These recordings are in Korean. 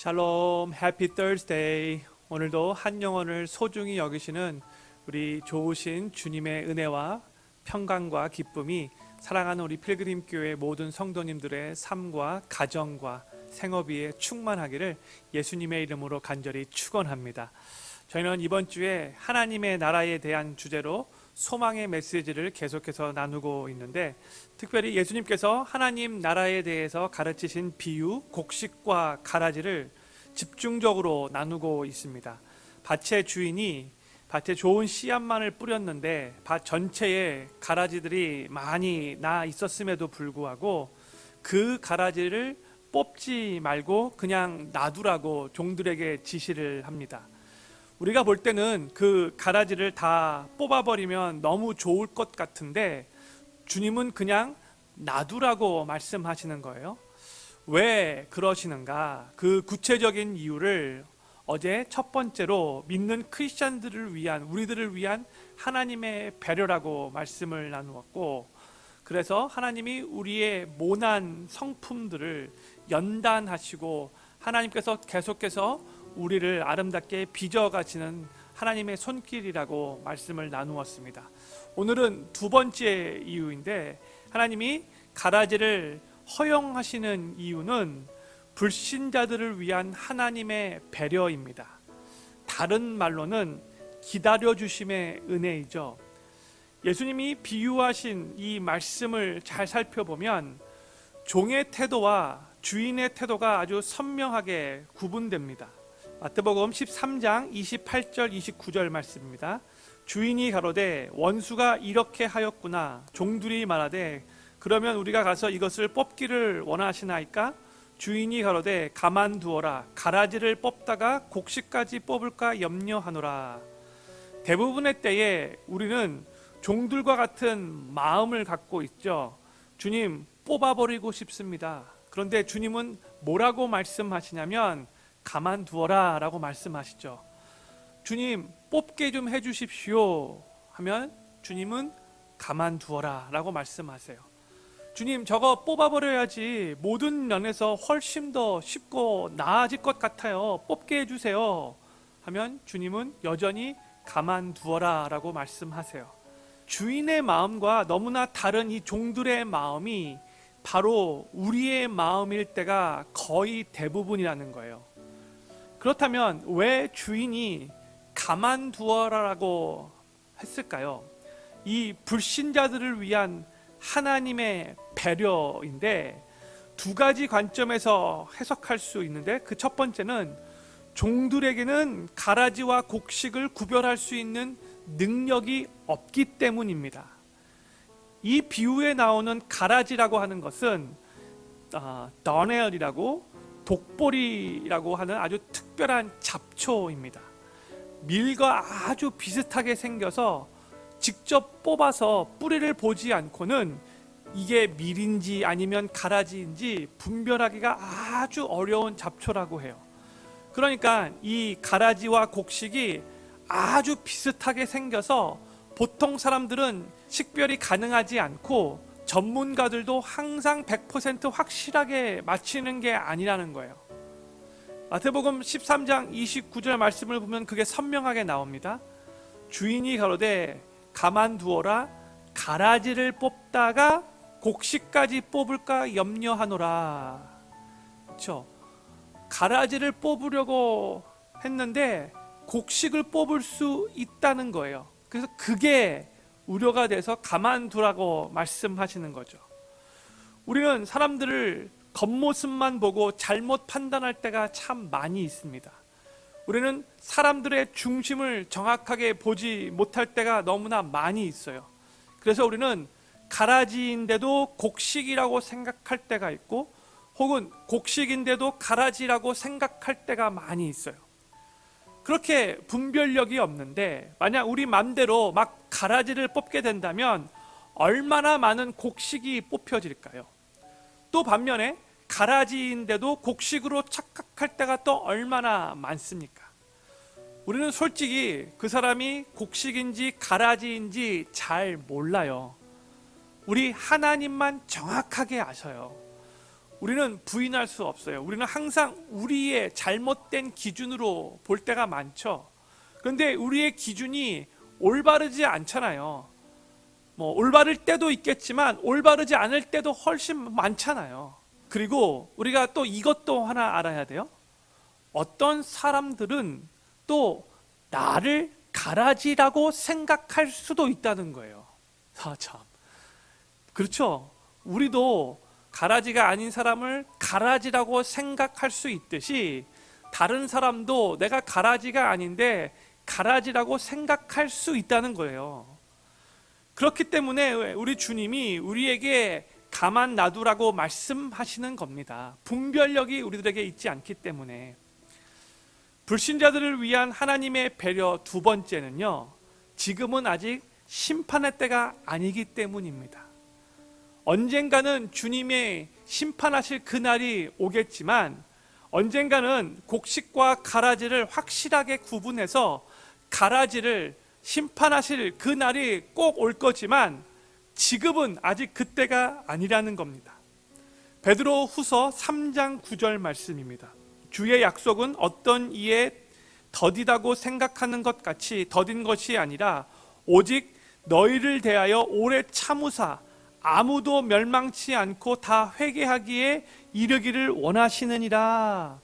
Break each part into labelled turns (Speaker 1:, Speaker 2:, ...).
Speaker 1: 샬롬, 해피 Thursday. 오늘도 한 영혼을 소중히 여기시는 우리 좋으신 주님의 은혜와 평강과 기쁨이 사랑하는 우리 필그림 교회 모든 성도님들의 삶과 가정과 생업위에 충만하기를 예수님의 이름으로 간절히 축원합니다. 저희는 이번 주에 하나님의 나라에 대한 주제로 소망의 메시지를 계속해서 나누고 있는데, 특별히 예수님께서 하나님 나라에 대해서 가르치신 비유, 곡식과 가라지를 집중적으로 나누고 있습니다. 밭의 주인이 밭에 좋은 씨앗만을 뿌렸는데 밭 전체에 가라지들이 많이 나 있었음에도 불구하고 그 가라지를 뽑지 말고 그냥 놔두라고 종들에게 지시를 합니다. 우리가 볼 때는 그 가라지를 다 뽑아버리면 너무 좋을 것 같은데 주님은 그냥 놔두라고 말씀하시는 거예요. 왜 그러시는가? 그 구체적인 이유를 어제 첫 번째로 믿는 크리스천들을 위한, 우리들을 위한 하나님의 배려라고 말씀을 나누었고, 그래서 하나님이 우리의 모난 성품들을 연단하시고 하나님께서 계속해서 우리를 아름답게 빚어가시는 하나님의 손길이라고 말씀을 나누었습니다. 오늘은 두 번째 이유인데, 하나님이 가라지를 허용하시는 이유는 불신자들을 위한 하나님의 배려입니다. 다른 말로는 기다려주심의 은혜이죠. 예수님이 비유하신 이 말씀을 잘 살펴보면 종의 태도와 주인의 태도가 아주 선명하게 구분됩니다. 마태복음 13장 28절 29절 말씀입니다. 주인이 가로되 원수가 이렇게 하였구나. 종들이 말하되 그러면 우리가 가서 이것을 뽑기를 원하시나이까? 주인이 가로되 가만두어라. 가라지를 뽑다가 곡식까지 뽑을까 염려하노라. 대부분의 때에 우리는 종들과 같은 마음을 갖고 있죠. 주님, 뽑아버리고 싶습니다. 그런데 주님은 뭐라고 말씀하시냐면 가만두어라 라고 말씀하시죠. 주님, 뽑게 좀 해주십시오 하면 주님은 가만두어라 라고 말씀하세요. 주님, 저거 뽑아버려야지 모든 면에서 훨씬 더 쉽고 나아질 것 같아요. 뽑게 해주세요 하면 주님은 여전히 가만두어라 라고 말씀하세요. 주인의 마음과 너무나 다른 이 종들의 마음이 바로 우리의 마음일 때가 거의 대부분이라는 거예요. 그렇다면 왜 주인이 가만두어라라고 했을까요? 이 불신자들을 위한 하나님의 배려인데, 두 가지 관점에서 해석할 수 있는데, 그 첫 번째는 종들에게는 가라지와 곡식을 구별할 수 있는 능력이 없기 때문입니다. 이 비유에 나오는 가라지라고 하는 것은 더넬이라고 독보리라고 하는 아주 특별한 잡초입니다. 밀과 아주 비슷하게 생겨서 직접 뽑아서 뿌리를 보지 않고는 이게 밀인지 아니면 가라지인지 분별하기가 아주 어려운 잡초라고 해요. 그러니까 이 가라지와 곡식이 아주 비슷하게 생겨서 보통 사람들은 식별이 가능하지 않고 전문가들도 항상 100% 확실하게 맞히는 게 아니라는 거예요. 마태복음 13장 29절 말씀을 보면 그게 선명하게 나옵니다. 주인이 가로되 가만두어라. 가라지를 뽑다가 곡식까지 뽑을까 염려하노라. 그렇죠? 가라지를 뽑으려고 했는데 곡식을 뽑을 수 있다는 거예요. 그래서 그게 우려가 돼서 가만두라고 말씀하시는 거죠. 우리는 사람들을 겉모습만 보고 잘못 판단할 때가 참 많이 있습니다. 우리는 사람들의 중심을 정확하게 보지 못할 때가 너무나 많이 있어요. 그래서 우리는 가라지인데도 곡식이라고 생각할 때가 있고, 혹은 곡식인데도 가라지라고 생각할 때가 많이 있어요. 그렇게 분별력이 없는데, 만약 우리 맘대로 막 가라지를 뽑게 된다면 얼마나 많은 곡식이 뽑혀질까요? 또 반면에 가라지인데도 곡식으로 착각할 때가 또 얼마나 많습니까? 우리는 솔직히 그 사람이 곡식인지 가라지인지 잘 몰라요. 우리 하나님만 정확하게 아셔요. 우리는 부인할 수 없어요. 우리는 항상 우리의 잘못된 기준으로 볼 때가 많죠. 그런데 우리의 기준이 올바르지 않잖아요. 뭐 올바를 때도 있겠지만 올바르지 않을 때도 훨씬 많잖아요. 그리고 우리가 또 이것도 하나 알아야 돼요. 어떤 사람들은 또 나를 가라지라고 생각할 수도 있다는 거예요. 참. 그렇죠. 우리도 가라지가 아닌 사람을 가라지라고 생각할 수 있듯이 다른 사람도 내가 가라지가 아닌데 가라지라고 생각할 수 있다는 거예요. 그렇기 때문에 우리 주님이 우리에게 가만 놔두라고 말씀하시는 겁니다. 분별력이 우리들에게 있지 않기 때문에. 불신자들을 위한 하나님의 배려 두 번째는요, 지금은 아직 심판의 때가 아니기 때문입니다. 언젠가는 주님의 심판하실 그날이 오겠지만 언젠가는 곡식과 가라지를 확실하게 구분해서 가라지를 심판하실 그날이 꼭 올 거지만 지금은 아직 그때가 아니라는 겁니다. 베드로 후서 3장 9절 말씀입니다. 주의 약속은 어떤 이에 더디다고 생각하는 것 같이 더딘 것이 아니라 오직 너희를 대하여 오래 참으사 아무도 멸망치 않고 다 회개하기에 이르기를 원하시느니라.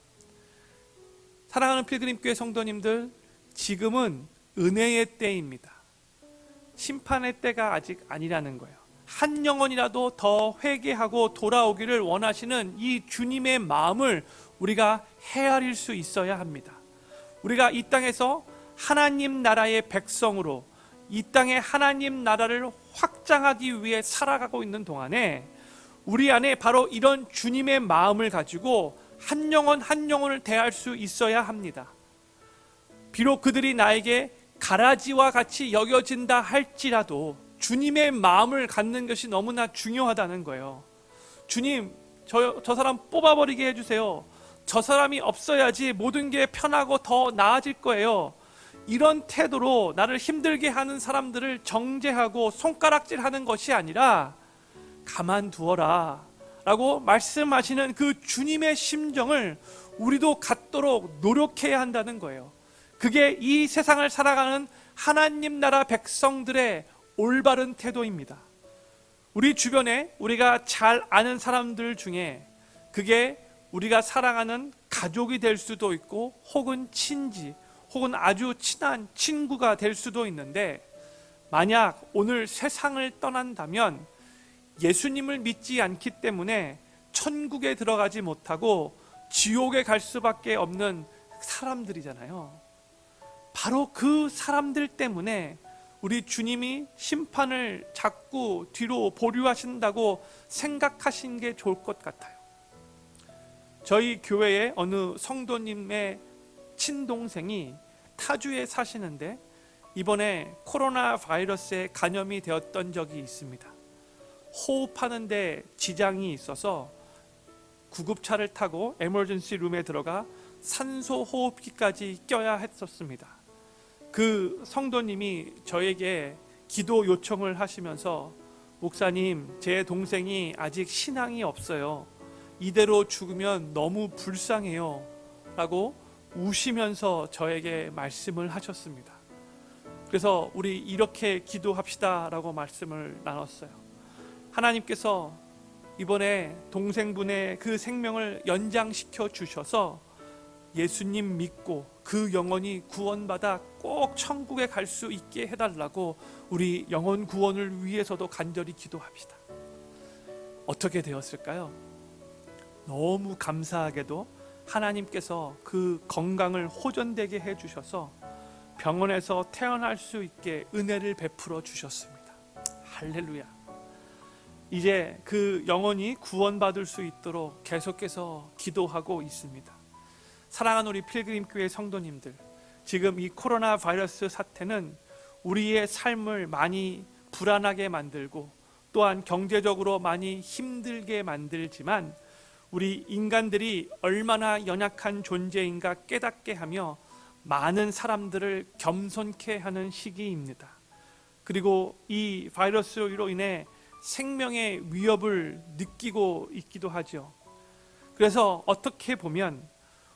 Speaker 1: 사랑하는 필그림교회 성도님들, 지금은 은혜의 때입니다. 심판의 때가 아직 아니라는 거예요. 한 영혼이라도 더 회개하고 돌아오기를 원하시는 이 주님의 마음을 우리가 헤아릴 수 있어야 합니다. 우리가 이 땅에서 하나님 나라의 백성으로 이 땅에 하나님 나라를 확장하기 위해 살아가고 있는 동안에 우리 안에 바로 이런 주님의 마음을 가지고 한 영혼 한 영혼을 대할 수 있어야 합니다. 비록 그들이 나에게 가라지와 같이 여겨진다 할지라도 주님의 마음을 갖는 것이 너무나 중요하다는 거예요. 주님, 저 사람 뽑아버리게 해주세요. 저 사람이 없어야지 모든 게 편하고 더 나아질 거예요. 이런 태도로 나를 힘들게 하는 사람들을 정죄하고 손가락질하는 것이 아니라 가만두어라 라고 말씀하시는 그 주님의 심정을 우리도 갖도록 노력해야 한다는 거예요. 그게 이 세상을 살아가는 하나님 나라 백성들의 올바른 태도입니다. 우리 주변에 우리가 잘 아는 사람들 중에 그게 우리가 사랑하는 가족이 될 수도 있고 혹은 친지 혹은 아주 친한 친구가 될 수도 있는데 만약 오늘 세상을 떠난다면 예수님을 믿지 않기 때문에 천국에 들어가지 못하고 지옥에 갈 수밖에 없는 사람들이잖아요. 바로 그 사람들 때문에 우리 주님이 심판을 자꾸 뒤로 보류하신다고 생각하신 게 좋을 것 같아요. 저희 교회의 어느 성도님의 친동생이 타주에 사시는데 이번에 코로나 바이러스에 감염이 되었던 적이 있습니다. 호흡하는데 지장이 있어서 구급차를 타고 에머전시 룸에 들어가 산소 호흡기까지 껴야 했었습니다. 그 성도님이 저에게 기도 요청을 하시면서 목사님, 제 동생이 아직 신앙이 없어요. 이대로 죽으면 너무 불쌍해요 라고 우시면서 저에게 말씀을 하셨습니다. 그래서 우리 이렇게 기도합시다 라고 말씀을 나눴어요. 하나님께서 이번에 동생분의 그 생명을 연장시켜 주셔서 예수님 믿고 그 영혼이 구원받아 꼭 천국에 갈 수 있게 해달라고 우리 영혼 구원을 위해서도 간절히 기도합시다. 어떻게 되었을까요? 너무 감사하게도 하나님께서 그 건강을 호전되게 해주셔서 병원에서 태어날 수 있게 은혜를 베풀어 주셨습니다. 할렐루야. 이제 그 영혼이 구원받을 수 있도록 계속해서 기도하고 있습니다. 사랑하는 우리 필그림교회 성도님들, 지금 이 코로나 바이러스 사태는 우리의 삶을 많이 불안하게 만들고 또한 경제적으로 많이 힘들게 만들지만 우리 인간들이 얼마나 연약한 존재인가 깨닫게 하며 많은 사람들을 겸손케 하는 시기입니다. 그리고 이 바이러스로 인해 생명의 위협을 느끼고 있기도 하죠. 그래서 어떻게 보면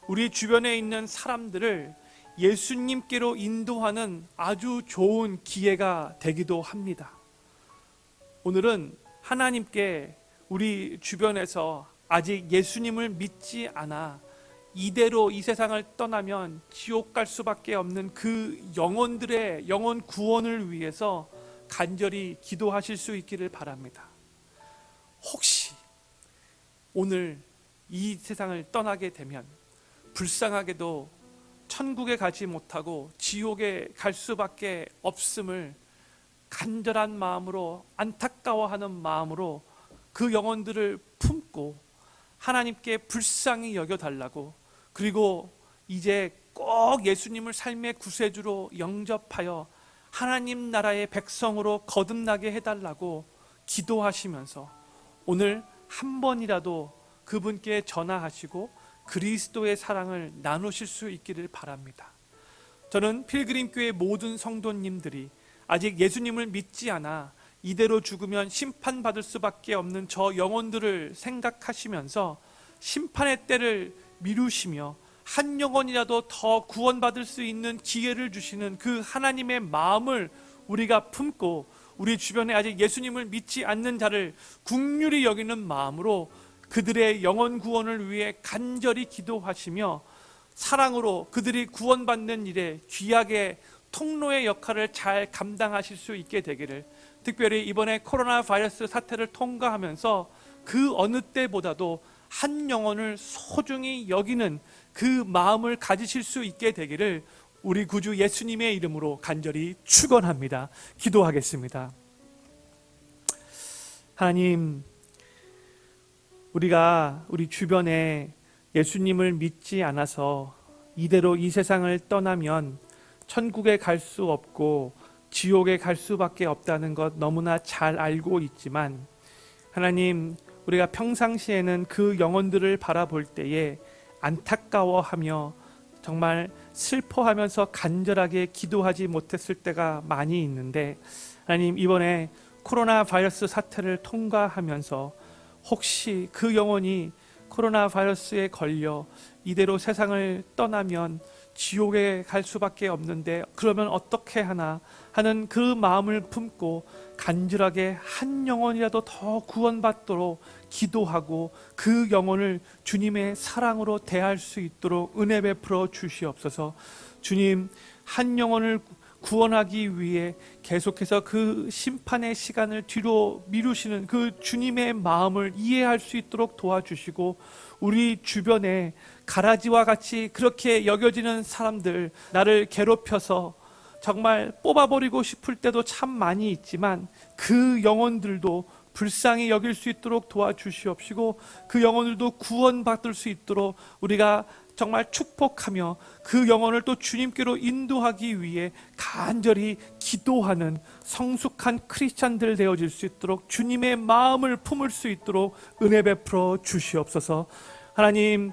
Speaker 1: 우리 주변에 있는 사람들을 예수님께로 인도하는 아주 좋은 기회가 되기도 합니다. 오늘은 하나님께 우리 주변에서 아직 예수님을 믿지 않아 이대로 이 세상을 떠나면 지옥 갈 수밖에 없는 그 영혼들의 영혼 구원을 위해서 간절히 기도하실 수 있기를 바랍니다. 혹시 오늘 이 세상을 떠나게 되면 불쌍하게도 천국에 가지 못하고 지옥에 갈 수밖에 없음을 간절한 마음으로, 안타까워하는 마음으로 그 영혼들을 품고 하나님께 불쌍히 여겨달라고, 그리고 이제 꼭 예수님을 삶의 구세주로 영접하여 하나님 나라의 백성으로 거듭나게 해달라고 기도하시면서 오늘 한 번이라도 그분께 전화하시고 그리스도의 사랑을 나누실 수 있기를 바랍니다. 저는 필그림교회 모든 성도님들이 아직 예수님을 믿지 않아 이대로 죽으면 심판받을 수밖에 없는 저 영혼들을 생각하시면서 심판의 때를 미루시며 한 영혼이라도 더 구원받을 수 있는 기회를 주시는 그 하나님의 마음을 우리가 품고 우리 주변에 아직 예수님을 믿지 않는 자를 긍휼히 여기는 마음으로 그들의 영혼 구원을 위해 간절히 기도하시며 사랑으로 그들이 구원받는 일에 귀하게 통로의 역할을 잘 감당하실 수 있게 되기를, 특별히 이번에 코로나 바이러스 사태를 통과하면서 그 어느 때보다도 한 영혼을 소중히 여기는 그 마음을 가지실 수 있게 되기를 우리 구주 예수님의 이름으로 간절히 축원합니다. 기도하겠습니다. 하나님, 우리가 우리 주변에 예수님을 믿지 않아서 이대로 이 세상을 떠나면 천국에 갈 수 없고 지옥에 갈 수밖에 없다는 것 너무나 잘 알고 있지만, 하나님, 우리가 평상시에는 그 영혼들을 바라볼 때에 안타까워하며 정말 슬퍼하면서 간절하게 기도하지 못했을 때가 많이 있는데, 하나님, 이번에 코로나 바이러스 사태를 통과하면서 혹시 그 영혼이 코로나 바이러스에 걸려 이대로 세상을 떠나면 지옥에 갈 수밖에 없는데 그러면 어떻게 하나 하는 그 마음을 품고 간절하게 한 영혼이라도 더 구원받도록 기도하고 그 영혼을 주님의 사랑으로 대할 수 있도록 은혜 베풀어 주시옵소서. 주님, 한 영혼을 구원하기 위해 계속해서 그 심판의 시간을 뒤로 미루시는 그 주님의 마음을 이해할 수 있도록 도와주시고, 우리 주변에 가라지와 같이 그렇게 여겨지는 사람들, 나를 괴롭혀서 정말 뽑아버리고 싶을 때도 참 많이 있지만 그 영혼들도 불쌍히 여길 수 있도록 도와주시옵시고, 그 영혼들도 구원받을 수 있도록 우리가 정말 축복하며 그 영혼을 또 주님께로 인도하기 위해 간절히 기도하는 성숙한 크리스찬들 되어질 수 있도록 주님의 마음을 품을 수 있도록 은혜 베풀어 주시옵소서. 하나님,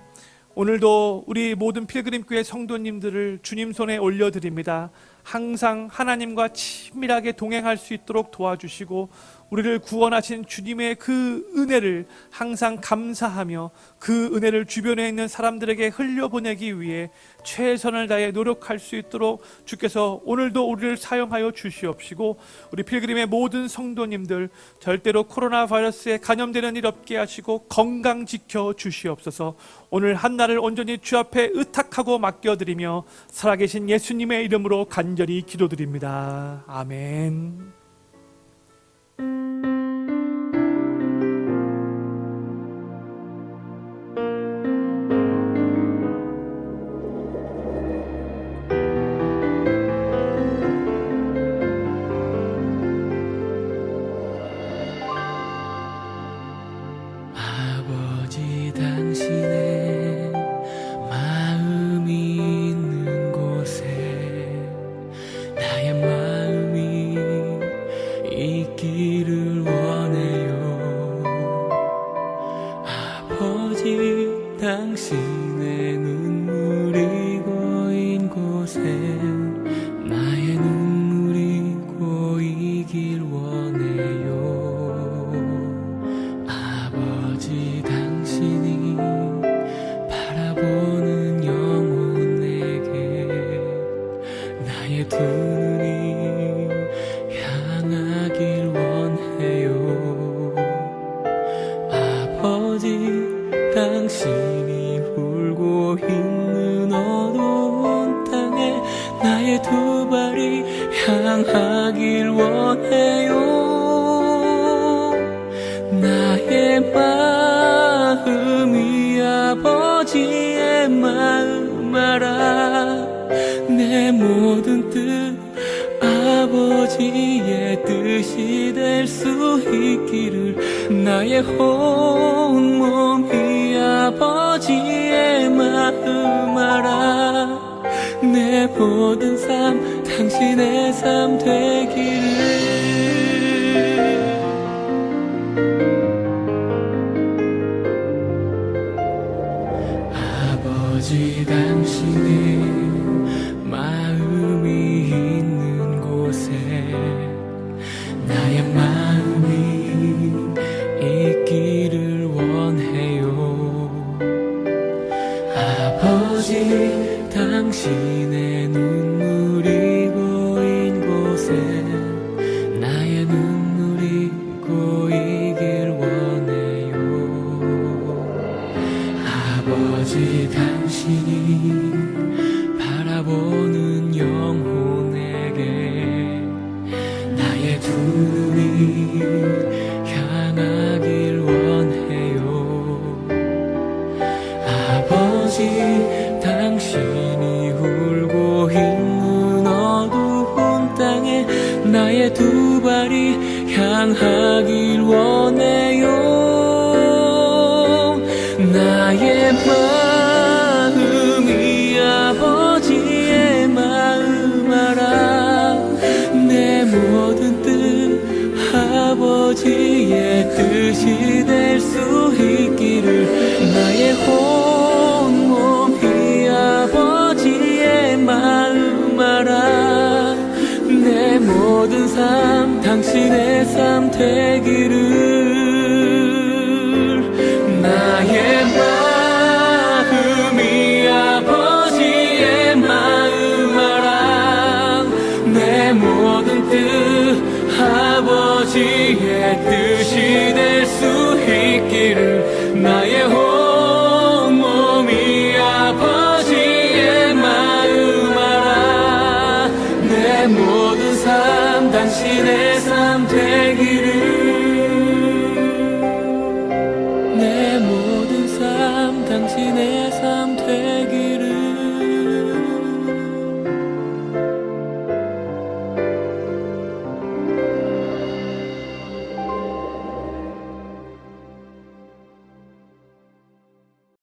Speaker 1: 오늘도 우리 모든 필그림교회 성도님들을 주님 손에 올려드립니다. 항상 하나님과 친밀하게 동행할 수 있도록 도와주시고, 우리를 구원하신 주님의 그 은혜를 항상 감사하며 그 은혜를 주변에 있는 사람들에게 흘려보내기 위해 최선을 다해 노력할 수 있도록 주께서 오늘도 우리를 사용하여 주시옵시고, 우리 필그림의 모든 성도님들 절대로 코로나 바이러스에 감염되는 일 없게 하시고 건강 지켜 주시옵소서. 오늘 한날을 온전히 주 앞에 의탁하고 맡겨드리며 살아계신 예수님의 이름으로 간절히 기도드립니다. 아멘.
Speaker 2: 아버지, 당신의 마음이 있는 곳에 나의 마음이 있는 어두운 땅에 나의 두 발이 향하길 원해요. 나의 마음이 아버지의 마음 알아. 내 모든 뜻 아버지의 뜻이 될 수 있기를. 나의 온몸이 아버지의 마음 알아. 내 모든 삶 당신의 삶 되기를. 아버지 당신의 마음이 있는 곳에 나의 마음이 있기를 원해요. 아버지 당신의 눈물이 고인 곳에 나의 눈물이 고이길 원해요. 아버지 당신이 바라보는 영혼에게 나의 두 눈이 향하길 원해요. 아버지 당신이 울고 있는 어두운 땅에 나의 두 발이 향하길 원해요. 나의 마음이 아버지의 마음 알아. 내 모든 뜻 아버지의 뜻이 될 수 있기를. 나의 온몸이 아버지의 마음 알아. 내 모든 삶 당신의 삶 되기를. 나의 마음이 아버지의 마음 알아. 내 모든 뜻 아버지의 뜻이 될 수 있기를. 나의 온몸이 아버지의 마음 알아. 내 모든 삶 당신의 삶 되기를.